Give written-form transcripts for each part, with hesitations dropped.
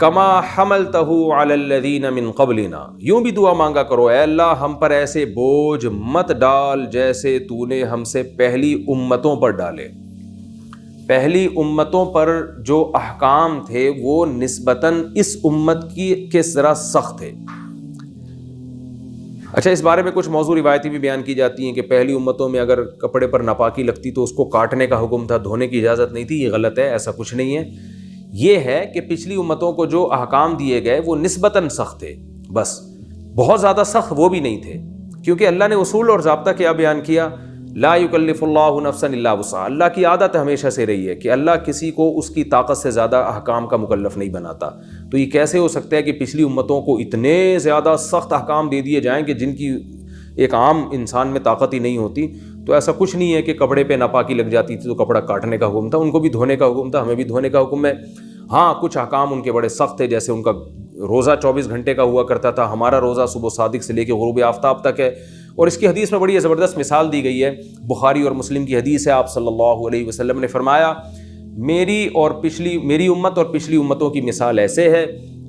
کما حملتہ علی الذین من قبلنا، یوں بھی دعا مانگا کرو اے اللہ ہم پر ایسے بوجھ مت ڈال جیسے تو نے ہم سے پہلی امتوں پر ڈالے۔ پہلی امتوں پر جو احکام تھے وہ نسبتاً اس امت کے ذرا سخت تھے۔ اچھا، اس بارے میں کچھ موضوع روایتی بھی بیان کی جاتی ہیں کہ پہلی امتوں میں اگر کپڑے پر ناپاکی لگتی تو اس کو کاٹنے کا حکم تھا، دھونے کی اجازت نہیں تھی۔ یہ غلط ہے، ایسا کچھ نہیں ہے۔ یہ ہے کہ پچھلی امتوں کو جو احکام دیے گئے وہ نسبتاً سخت تھے، بس بہت زیادہ سخت وہ بھی نہیں تھے، کیونکہ اللہ نے اصول اور ضابطہ کیا بیان کیا، لا یکلف اللہ نفسا الا وسعها۔ اللہ کی عادت ہمیشہ سے رہی ہے کہ اللہ کسی کو اس کی طاقت سے زیادہ احکام کا مکلف نہیں بناتا۔ تو یہ کیسے ہو سکتا ہے کہ پچھلی امتوں کو اتنے زیادہ سخت احکام دے دیے جائیں کہ جن کی ایک عام انسان میں طاقت ہی نہیں ہوتی؟ تو ایسا کچھ نہیں ہے کہ کپڑے پہ ناپاکی لگ جاتی تھی تو کپڑا کاٹنے کا حکم تھا، ان کو بھی دھونے کا حکم تھا، ہمیں بھی دھونے کا حکم ہے۔ ہاں، کچھ احکام ان کے بڑے سخت تھے، جیسے ان کا روزہ 24 گھنٹے کا ہوا کرتا تھا، ہمارا روزہ صبح صادق سے لے کے غروب آفتاب تک ہے۔ اور اس کی حدیث میں بڑی زبردست مثال دی گئی ہے، بخاری اور مسلم کی حدیث ہے، آپ صلی اللہ علیہ وسلم نے فرمایا میری امت اور پچھلی امتوں کی مثال ایسے ہے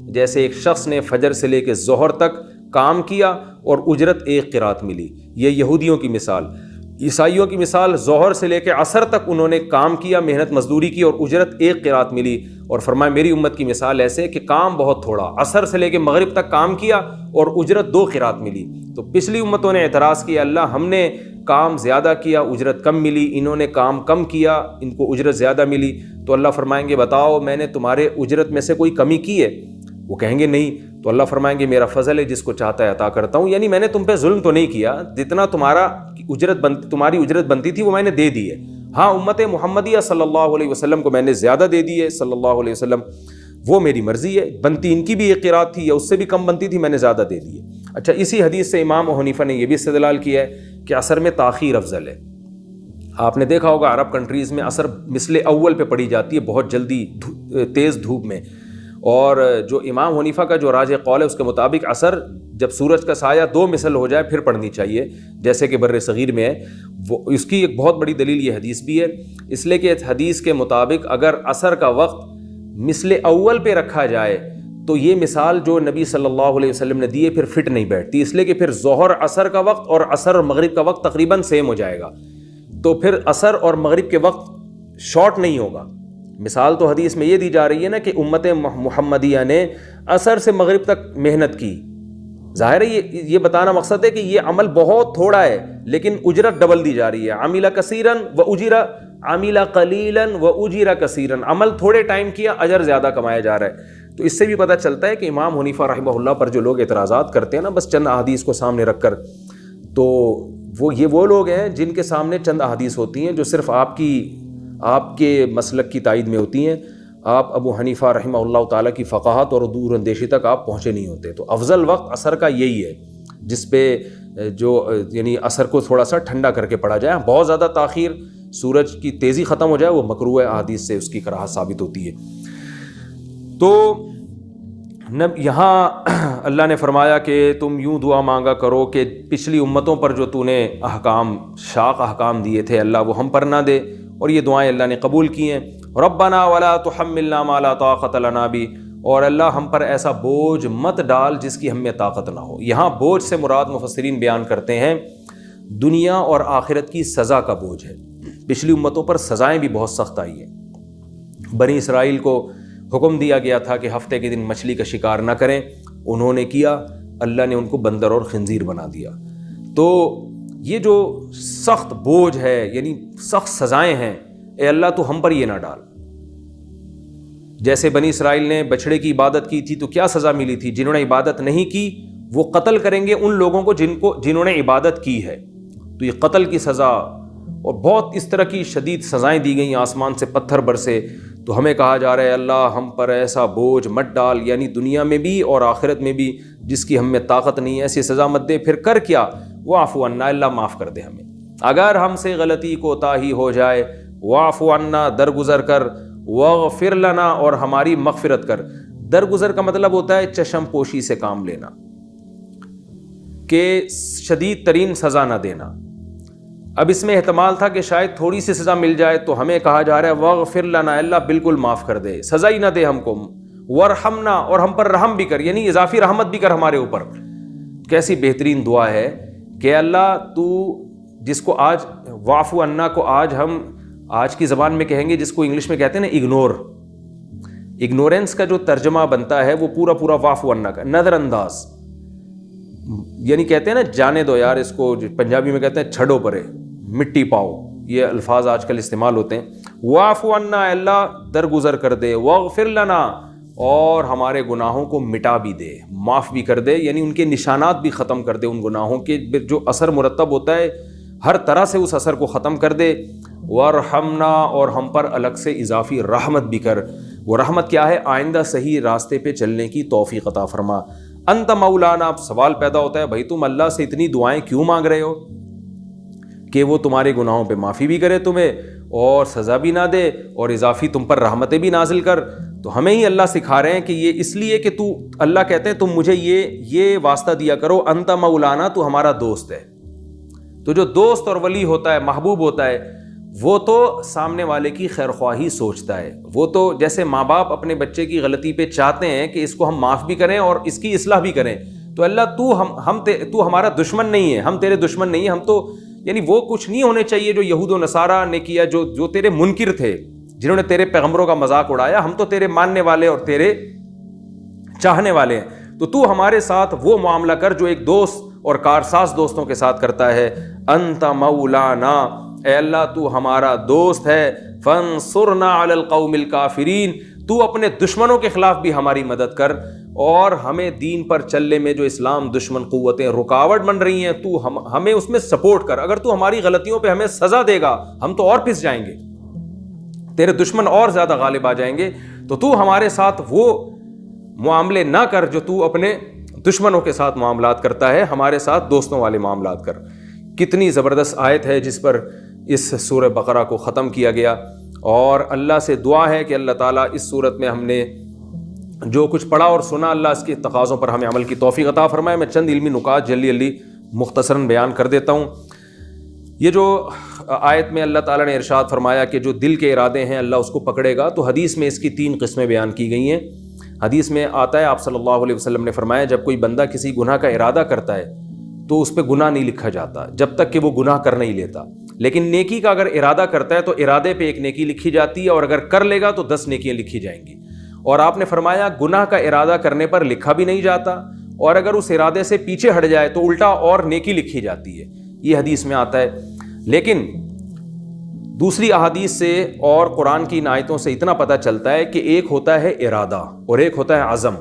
جیسے ایک شخص نے فجر سے لے کے ظہر تک کام کیا اور اجرت ایک قرات ملی۔ یہ یہودیوں کی مثال۔ عیسائیوں کی مثال، ظہر سے لے کے عصر تک انہوں نے کام کیا، محنت مزدوری کی اور اجرت ایک قرات ملی۔ اور فرمایا میری امت کی مثال ایسے کہ کام بہت تھوڑا، عصر سے لے کے مغرب تک کام کیا اور اجرت 2 قرات ملی۔ تو پچھلی امتوں نے اعتراض کیا، اللہ ہم نے کام زیادہ کیا اجرت کم ملی، انہوں نے کام کم کیا ان کو اجرت زیادہ ملی۔ تو اللہ فرمائیں گے بتاؤ میں نے تمہارے اجرت میں سے کوئی کمی کی ہے؟ وہ کہیں گے نہیں۔ تو اللہ فرمائیں گے میرا فضل ہے، جس کو چاہتا ہے عطا کرتا ہوں، یعنی میں نے تم پہ ظلم تو نہیں کیا، جتنا تمہاری اجرت بنتی تھی وہ میں نے دے دی ہے۔ ہاں، امت محمدیہ صلی اللہ علیہ وسلم کو میں نے زیادہ دے دی ہے، صلی اللہ علیہ وسلم، وہ میری مرضی ہے، بنتی ان کی بھی ایک قرات تھی یا اس سے بھی کم بنتی تھی، میں نے زیادہ دے دی ہے۔ اچھا، اسی حدیث سے امام ابو حنیفہ نے یہ بھی استدلال کیا ہے کہ عصر میں تاخیر افضل ہے۔ آپ نے دیکھا ہوگا عرب کنٹریز میں عصر مثل اول پہ پڑھی جاتی ہے، بہت جلدی تیز دھوپ میں، اور جو امام حنیفہ کا جو راجح قول ہے اس کے مطابق عصر جب سورج کا سایہ 2 مثل ہو جائے پھر پڑھنی چاہیے، جیسے کہ بر صغیر میں ہے۔ وہ اس کی ایک بہت بڑی دلیل یہ حدیث بھی ہے، اس لیے کہ حدیث کے مطابق اگر عصر کا وقت مثل اول پہ رکھا جائے تو یہ مثال جو نبی صلی اللہ علیہ وسلم نے دی ہے پھر فٹ نہیں بیٹھتی، اس لیے کہ پھر ظہر عصر کا وقت اور عصر اور مغرب کا وقت تقریباً سیم ہو جائے گا، تو پھر عصر اور مغرب کے وقت شارٹ نہیں ہوگا۔ مثال تو حدیث میں یہ دی جا رہی ہے نا کہ امت محمدیہ نے عصر سے مغرب تک محنت کی، ظاہر ہے یہ بتانا مقصد ہے کہ یہ عمل بہت تھوڑا ہے لیکن اجرت ڈبل دی جا رہی ہے، عمل کثیرن و اجر، عمل قلیلا و اجر کثیرن، عمل تھوڑے ٹائم کیا اجر زیادہ کمایا جا رہا ہے۔ تو اس سے بھی پتہ چلتا ہے کہ امام حنیفہ رحمہ اللہ پر جو لوگ اعتراضات کرتے ہیں نا بس چند احادیث کو سامنے رکھ کر، تو وہ لوگ ہیں جن کے سامنے چند احادیث ہوتی ہیں جو صرف آپ کے مسلک کی تائید میں ہوتی ہیں، آپ ابو حنیفہ رحمہ اللہ تعالیٰ کی فقاہت اور دور اندیشی تک آپ پہنچے نہیں ہوتے۔ تو افضل وقت عصر کا یہی ہے جس پہ یعنی عصر کو تھوڑا سا ٹھنڈا کر کے پڑھا جائے، بہت زیادہ تاخیر سورج کی تیزی ختم ہو جائے وہ مکروہ ہے، احادیث سے اس کی کراہت ثابت ہوتی ہے۔ تو یہاں اللہ نے فرمایا کہ تم یوں دعا مانگا کرو کہ پچھلی امتوں پر جو تو نے شاق احکام دیے تھے اللہ وہ ہم پر نہ دے، اور یہ دعائیں اللہ نے قبول کی ہیں۔ ربنا ولا تحملنا ما لا طاقت لنا بھی، اور اللہ ہم پر ایسا بوجھ مت ڈال جس کی ہم میں طاقت نہ ہو۔ یہاں بوجھ سے مراد مفسرین بیان کرتے ہیں دنیا اور آخرت کی سزا کا بوجھ ہے۔ پچھلی امتوں پر سزائیں بھی بہت سخت آئی ہیں۔ بنی اسرائیل کو حکم دیا گیا تھا کہ ہفتے کے دن مچھلی کا شکار نہ کریں، انہوں نے کیا، اللہ نے ان کو بندر اور خنزیر بنا دیا۔ تو یہ جو سخت بوجھ ہے یعنی سخت سزائیں ہیں، اے اللہ تو ہم پر یہ نہ ڈال۔ جیسے بنی اسرائیل نے بچھڑے کی عبادت کی تھی تو کیا سزا ملی تھی؟ جنہوں نے عبادت نہیں کی وہ قتل کریں گے ان لوگوں کو جنہوں نے عبادت کی ہے، تو یہ قتل کی سزا اور بہت اس طرح کی شدید سزائیں دی گئیں، آسمان سے پتھر برسے۔ تو ہمیں کہا جا رہا ہے اللہ ہم پر ایسا بوجھ مت ڈال، یعنی دنیا میں بھی اور آخرت میں بھی جس کی ہم میں طاقت نہیں ہے، ایسی سزا مت دے۔ پھر کر کیا؟ واعف عنا، اللہ معاف کر دے ہمیں، اگر ہم سے غلطی کوتاہی ہو جائے، واعف عنا درگزر کر، واغفر لنا اور ہماری مغفرت کر۔ درگزر کا مطلب ہوتا ہے چشم پوشی سے کام لینا، کہ شدید ترین سزا نہ دینا۔ اب اس میں احتمال تھا کہ شاید تھوڑی سی سزا مل جائے، تو ہمیں کہا جا رہا ہے واغفر لنا، اللہ بالکل معاف کر دے، سزا ہی نہ دے ہم کو، ورحمنا، اور ہم پر رحم بھی کر، یعنی اضافی رحمت بھی کر ہمارے اوپر. کیسی بہترین دعا ہے کہ اللہ تو جس کو آج واعف عنا کو ہم آج کی زبان میں کہیں گے، جس کو انگلش میں کہتے ہیں نا اگنورینس کا جو ترجمہ بنتا ہے وہ پورا واعف عنا کا نظر انداز، یعنی کہتے ہیں نا جانے دو یار، اس کو پنجابی میں کہتے ہیں چھڑو پرے، مٹی پاؤ، یہ الفاظ آج کل استعمال ہوتے ہیں. واعف عنا، اللہ درگزر کر دے، واغفر لنا، اور ہمارے گناہوں کو مٹا بھی دے، معاف بھی کر دے، یعنی ان کے نشانات بھی ختم کر دے، ان گناہوں کے جو اثر مرتب ہوتا ہے ہر طرح سے اس اثر کو ختم کر دے. ورحمنا، اور ہم پر الگ سے اضافی رحمت بھی کر. وہ رحمت کیا ہے؟ آئندہ صحیح راستے پہ چلنے کی توفیق عطا فرما. انت مولانا. اب سوال پیدا ہوتا ہے بھائی تم اللہ سے اتنی دعائیں کیوں مانگ رہے ہو کہ وہ تمہارے گناہوں پہ معافی بھی کرے تمہیں اور سزا بھی نہ دے اور اضافی تم پر رحمتیں بھی نازل کر. تو ہمیں ہی اللہ سکھا رہے ہیں کہ یہ اس لیے کہ اللہ کہتے ہیں تم مجھے یہ واسطہ دیا کرو، انت مولانا، تو ہمارا دوست ہے. تو جو دوست اور ولی ہوتا ہے، محبوب ہوتا ہے، وہ تو سامنے والے کی خیر خواہی سوچتا ہے. وہ تو جیسے ماں باپ اپنے بچے کی غلطی پہ چاہتے ہیں کہ اس کو ہم معاف بھی کریں اور اس کی اصلاح بھی کریں، تو اللہ تو ہمارا دشمن نہیں ہے، ہم تیرے دشمن نہیں ہیں. ہم تو یعنی وہ کچھ نہیں ہونے چاہیے جو یہود و نصارہ نے کیا، جو تیرے منکر تھے، جنہوں نے تیرے پیغمبروں کا مذاق اڑایا. ہم تو تیرے ماننے والے اور تیرے چاہنے والے ہیں. تو ہمارے ساتھ وہ معاملہ کر جو ایک دوست اور کارساز دوستوں کے ساتھ کرتا ہے. انت مولانا، اے اللہ تو ہمارا دوست ہے. فانصرنا علی القوم الکافرین، تو اپنے دشمنوں کے خلاف بھی ہماری مدد کر، اور ہمیں دین پر چلنے میں جو اسلام دشمن قوتیں رکاوٹ بن رہی ہیں تو ہمیں اس میں سپورٹ کر. اگر تو ہماری غلطیوں پہ ہمیں سزا دے گا ہم تو اور پس جائیں گے، تیرے دشمن اور زیادہ غالب آ جائیں گے. تو ہمارے ساتھ وہ معاملے نہ کر جو تو اپنے دشمنوں کے ساتھ معاملات کرتا ہے، ہمارے ساتھ دوستوں والے معاملات کر. کتنی زبردست آیت ہے جس پر اس سورہ بقرہ کو ختم کیا گیا. اور اللہ سے دعا ہے کہ اللہ تعالیٰ اس صورت میں ہم نے جو کچھ پڑھا اور سنا، اللہ اس کے تقاضوں پر ہمیں عمل کی توفیق عطا فرمائے. میں چند علمی نکات جلدی مختصراً بیان کر دیتا ہوں. یہ جو آیت میں اللہ تعالیٰ نے ارشاد فرمایا کہ جو دل کے ارادے ہیں اللہ اس کو پکڑے گا، تو حدیث میں اس کی 3 قسمیں بیان کی گئی ہیں. حدیث میں آتا ہے، آپ صلی اللہ علیہ وسلم نے فرمایا جب کوئی بندہ کسی گناہ کا ارادہ کرتا ہے تو اس پہ گناہ نہیں لکھا جاتا جب تک کہ وہ گناہ کر نہیں لیتا. لیکن نیکی کا اگر ارادہ کرتا ہے تو ارادے پہ 1 نیکی لکھی جاتی ہے، اور اگر کر لے گا تو 10 نیکیاں لکھی جائیں گی. اور آپ نے فرمایا گناہ کا ارادہ کرنے پر لکھا بھی نہیں جاتا، اور اگر اس ارادے سے پیچھے ہٹ جائے تو الٹا اور نیکی لکھی جاتی ہے. یہ حدیث میں آتا ہے. لیکن دوسری احادیث سے اور قرآن کی ان آیتوں سے اتنا پتہ چلتا ہے کہ ایک ہوتا ہے ارادہ اور ایک ہوتا ہے عزم.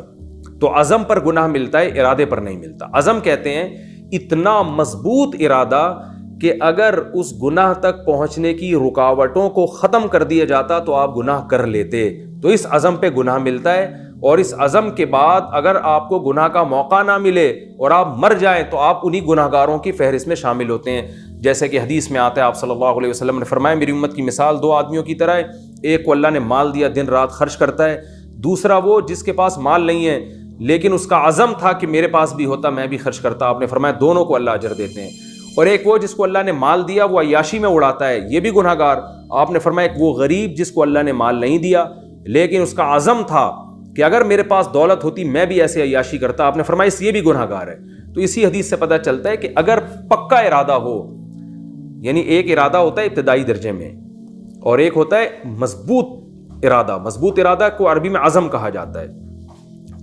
تو عزم پر گناہ ملتا ہے، ارادے پر نہیں ملتا. عزم کہتے ہیں اتنا مضبوط ارادہ کہ اگر اس گناہ تک پہنچنے کی رکاوٹوں کو ختم کر دیا جاتا تو آپ گناہ کر لیتے. تو اس عزم پہ گناہ ملتا ہے. اور اس عزم کے بعد اگر آپ کو گناہ کا موقع نہ ملے اور آپ مر جائیں تو آپ انہی گناہ گاروں کی فہرست میں شامل ہوتے ہیں. جیسے کہ حدیث میں آتا ہے، آپ صلی اللہ علیہ وسلم نے فرمایا میری امت کی مثال 2 آدمیوں کی طرح ہے. ایک کو اللہ نے مال دیا، دن رات خرچ کرتا ہے. دوسرا وہ جس کے پاس مال نہیں ہے لیکن اس کا عزم تھا کہ میرے پاس بھی ہوتا میں بھی خرچ کرتا. آپ نے فرمایا دونوں کو اللہ اجر دیتے ہیں. اور ایک وہ جس کو اللہ نے مال دیا وہ عیاشی میں اڑاتا ہے، یہ بھی گناہ گار. آپ نے فرمایا ایک وہ غریب جس کو اللہ نے مال نہیں دیا لیکن اس کا عزم تھا کہ اگر میرے پاس دولت ہوتی میں بھی ایسے عیاشی کرتا. آپ نے فرمایا یہ بھی گناہ گار ہے. تو اسی حدیث سے پتہ چلتا ہے کہ اگر پکا ارادہ ہو، یعنی ایک ارادہ ہوتا ہے ابتدائی درجے میں اور ایک ہوتا ہے مضبوط ارادہ. مضبوط ارادہ کو عربی میں عزم کہا جاتا ہے.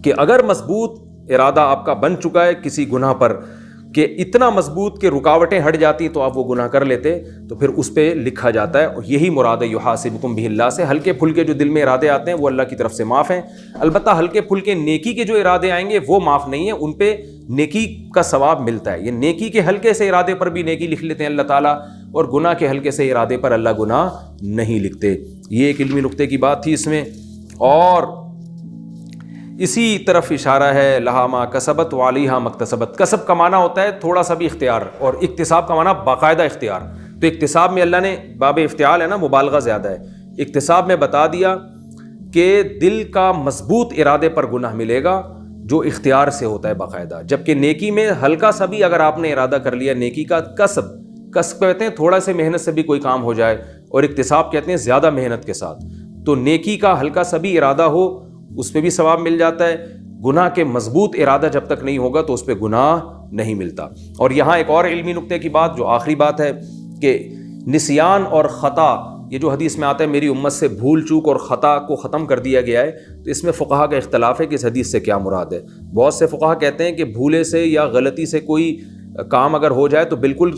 کہ اگر مضبوط ارادہ آپ کا بن چکا ہے کسی گناہ پر کہ اتنا مضبوط کہ رکاوٹیں ہٹ جاتی تو آپ وہ گناہ کر لیتے، تو پھر اس پہ لکھا جاتا ہے. یہی مراد ہے یحاسبکم بہ اللہ سے. ہلکے پھلکے جو دل میں ارادے آتے ہیں وہ اللہ کی طرف سے معاف ہیں. البتہ ہلکے پھلکے نیکی کے جو ارادے آئیں گے وہ معاف نہیں ہیں، ان پہ نیکی کا ثواب ملتا ہے. یہ نیکی کے ہلکے سے ارادے پر بھی نیکی لکھ لیتے ہیں اللہ تعالیٰ، اور گناہ کے ہلکے سے ارادے پر اللہ گناہ نہیں لکھتے. یہ ایک علمی نقطے کی بات تھی اس میں. اور اسی طرف اشارہ ہے لہا ما کسبت وعلیہا مکتسبت. کسب کا معنی ہوتا ہے تھوڑا سا بھی اختیار، اور اکتساب کا معنی باقاعدہ اختیار. تو اکتساب میں اللہ نے باب افتعال ہے نا، مبالغہ زیادہ ہے. اکتساب میں بتا دیا کہ دل کا مضبوط ارادے پر گناہ ملے گا جو اختیار سے ہوتا ہے باقاعدہ. جبکہ نیکی میں ہلکا سا بھی اگر آپ نے ارادہ کر لیا، نیکی کا کسب کہتے ہیں تھوڑا سے محنت سے بھی کوئی کام ہو جائے، اور اکتساب کہتے ہیں زیادہ محنت کے ساتھ. تو نیکی کا ہلکا سا بھی ارادہ ہو اس پہ بھی ثواب مل جاتا ہے. گناہ کے مضبوط ارادہ جب تک نہیں ہوگا تو اس پہ گناہ نہیں ملتا. اور یہاں ایک اور علمی نکتے کی بات جو آخری بات ہے کہ نسیان اور خطا، یہ جو حدیث میں آتا ہے میری امت سے بھول چوک اور خطا کو ختم کر دیا گیا ہے، تو اس میں فقہا کا اختلاف ہے کہ اس حدیث سے کیا مراد ہے. بہت سے فقہا کہتے ہیں کہ بھولے سے یا غلطی سے کوئی کام اگر ہو جائے تو بالکل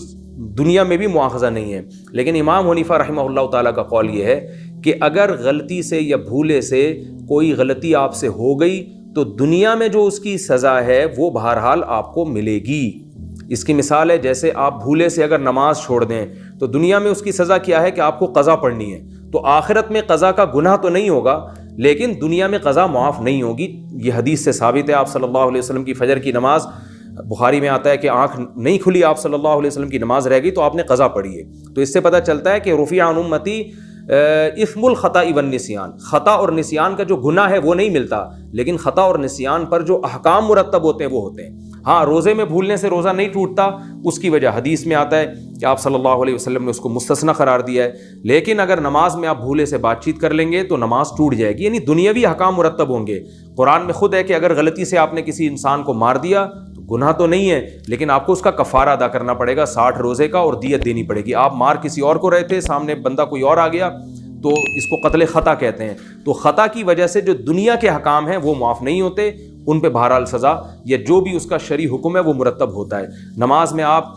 دنیا میں بھی مواخذہ نہیں ہے. لیکن امام حنیفہ رحمہ اللہ تعالیٰ کا قول یہ ہے کہ اگر غلطی سے یا بھولے سے کوئی غلطی آپ سے ہو گئی تو دنیا میں جو اس کی سزا ہے وہ بہرحال آپ کو ملے گی. اس کی مثال ہے جیسے آپ بھولے سے اگر نماز چھوڑ دیں تو دنیا میں اس کی سزا کیا ہے کہ آپ کو قضا پڑھنی ہے. تو آخرت میں قضا کا گناہ تو نہیں ہوگا لیکن دنیا میں قضا معاف نہیں ہوگی. یہ حدیث سے ثابت ہے. آپ صلی اللہ علیہ وسلم کی فجر کی نماز، بخاری میں آتا ہے کہ آنکھ نہیں کھلی آپ صلی اللہ علیہ وسلم کی نماز رہ گئی تو آپ نے قضا پڑھی ہے. تو اس سے پتہ چلتا ہے کہ رفع عن امتی اثم الخطا والنسیان، خطا اور نسیان کا جو گناہ ہے وہ نہیں ملتا، لیکن خطا اور نسیان پر جو احکام مرتب ہوتے ہیں وہ ہوتے ہیں. ہاں، روزے میں بھولنے سے روزہ نہیں ٹوٹتا، اس کی وجہ حدیث میں آتا ہے کہ آپ صلی اللہ علیہ وسلم نے اس کو مستثنی قرار دیا ہے. لیکن اگر نماز میں آپ بھولے سے بات چیت کر لیں گے تو نماز ٹوٹ جائے گی، یعنی دنیاوی احکام مرتب ہوں گے. قرآن میں خود ہے کہ اگر غلطی سے آپ نے کسی انسان کو مار دیا تو گناہ تو نہیں ہے لیکن آپ کو اس کا کفارہ ادا کرنا پڑے گا 60 روزے کا، اور دیت دینی پڑے گی. آپ مار کسی اور کو رہے تھے، سامنے بندہ کوئی اور آ گیا تو اس کو قتل خطا کہتے ہیں. تو خطا کی وجہ سے جو دنیا کے حکام ہیں وہ معاف نہیں ہوتے، ان پہ بہرحال سزا یا جو بھی اس کا شرعی حکم ہے وہ مرتب ہوتا ہے. نماز میں آپ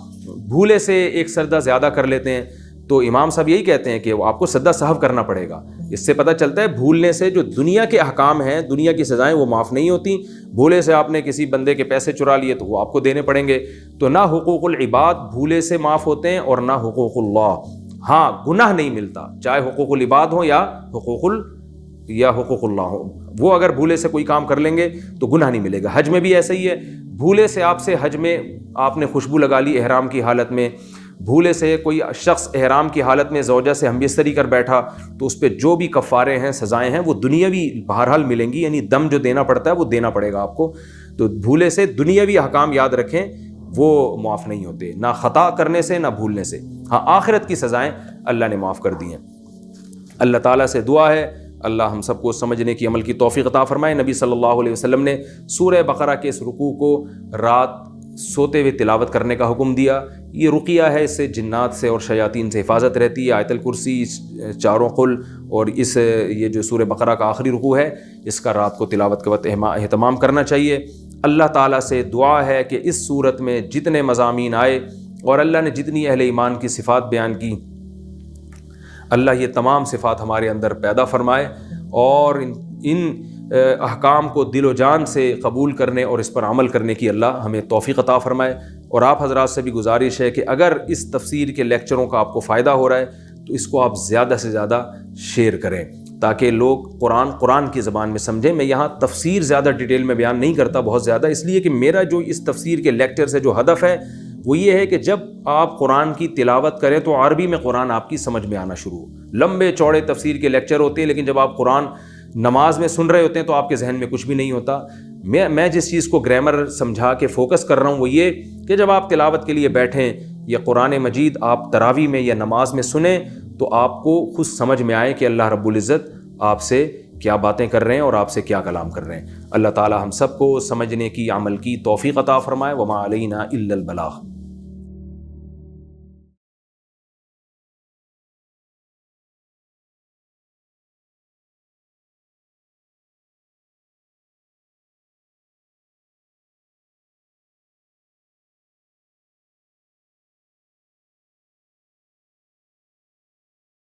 بھولے سے ایک سجدہ زیادہ کر لیتے ہیں تو امام صاحب یہی کہتے ہیں کہ وہ آپ کو سجدہ سہو کرنا پڑے گا. اس سے پتہ چلتا ہے بھولنے سے جو دنیا کے احکام ہیں، دنیا کی سزائیں وہ معاف نہیں ہوتی. بھولے سے آپ نے کسی بندے کے پیسے چرا لیے تو وہ آپ کو دینے پڑیں گے. تو نہ حقوق العباد بھولے سے معاف ہوتے ہیں اور نہ حقوق اللہ. ہاں، گناہ نہیں ملتا، چاہے حقوق العباد ہوں یا حقوق اللہ ہو. وہ اگر بھولے سے کوئی کام کر لیں گے تو گناہ نہیں ملے گا. حج میں بھی ایسا ہی ہے. بھولے سے آپ سے حج میں آپ نے خوشبو لگا لی احرام کی حالت میں، بھولے سے کوئی شخص احرام کی حالت میں زوجہ سے ہم بستری کر بیٹھا تو اس پہ جو بھی کفارے ہیں، سزائیں ہیں، وہ دنیاوی بہرحال ملیں گی. یعنی دم جو دینا پڑتا ہے وہ دینا پڑے گا آپ کو. تو بھولے سے دنیاوی احکام یاد رکھیں وہ معاف نہیں ہوتے، نہ خطا کرنے سے نہ بھولنے سے. ہاں، آخرت کی سزائیں اللہ نے معاف کر دی ہیں. اللہ تعالیٰ سے دعا ہے اللہ ہم سب کو سمجھنے کی، عمل کی توفیق عطا فرمائے. نبی صلی اللہ علیہ وسلم نے سورہ بقرہ کے اس رکوع کو رات سوتے ہوئے تلاوت کرنے کا حکم دیا. یہ رقیہ ہے، اس سے جنات سے اور شیاطین سے حفاظت رہتی ہے. آیت الکرسی، چاروں قل اور یہ جو سورہ بقرہ کا آخری رکوع ہے اس کا رات کو تلاوت کے وقت اہتمام کرنا چاہیے. اللہ تعالیٰ سے دعا ہے کہ اس صورت میں جتنے مضامین آئے اور اللہ نے جتنی اہل ایمان کی صفات بیان کی، اللہ یہ تمام صفات ہمارے اندر پیدا فرمائے اور ان احکام کو دل و جان سے قبول کرنے اور اس پر عمل کرنے کی اللہ ہمیں توفیق عطا فرمائے. اور آپ حضرات سے بھی گزارش ہے کہ اگر اس تفسیر کے لیکچروں کا آپ کو فائدہ ہو رہا ہے تو اس کو آپ زیادہ سے زیادہ شیئر کریں تاکہ لوگ قرآن کی زبان میں سمجھیں. میں یہاں تفسیر زیادہ ڈیٹیل میں بیان نہیں کرتا بہت زیادہ، اس لیے کہ میرا جو اس تفسیر کے لیکچر سے جو ہدف ہے وہ یہ ہے کہ جب آپ قرآن کی تلاوت کریں تو عربی میں قرآن آپ کی سمجھ میں آنا شروع ہو. لمبے چوڑے تفسیر کے لیکچر ہوتے ہیں لیکن جب آپ قرآن نماز میں سن رہے ہوتے ہیں تو آپ کے ذہن میں کچھ بھی نہیں ہوتا. میں جس چیز کو گرامر سمجھا کے فوکس کر رہا ہوں وہ یہ کہ جب آپ تلاوت کے لیے بیٹھیں یا قرآن مجید آپ تراویح میں یا نماز میں سنیں تو آپ کو خود سمجھ میں آئے کہ اللہ رب العزت آپ سے کیا باتیں کر رہے ہیں اور آپ سے کیا کلام کر رہے ہیں. اللہ تعالی ہم سب کو سمجھنے کی، عمل کی توفیق عطا فرمائے. وما علینا الا البلاغ.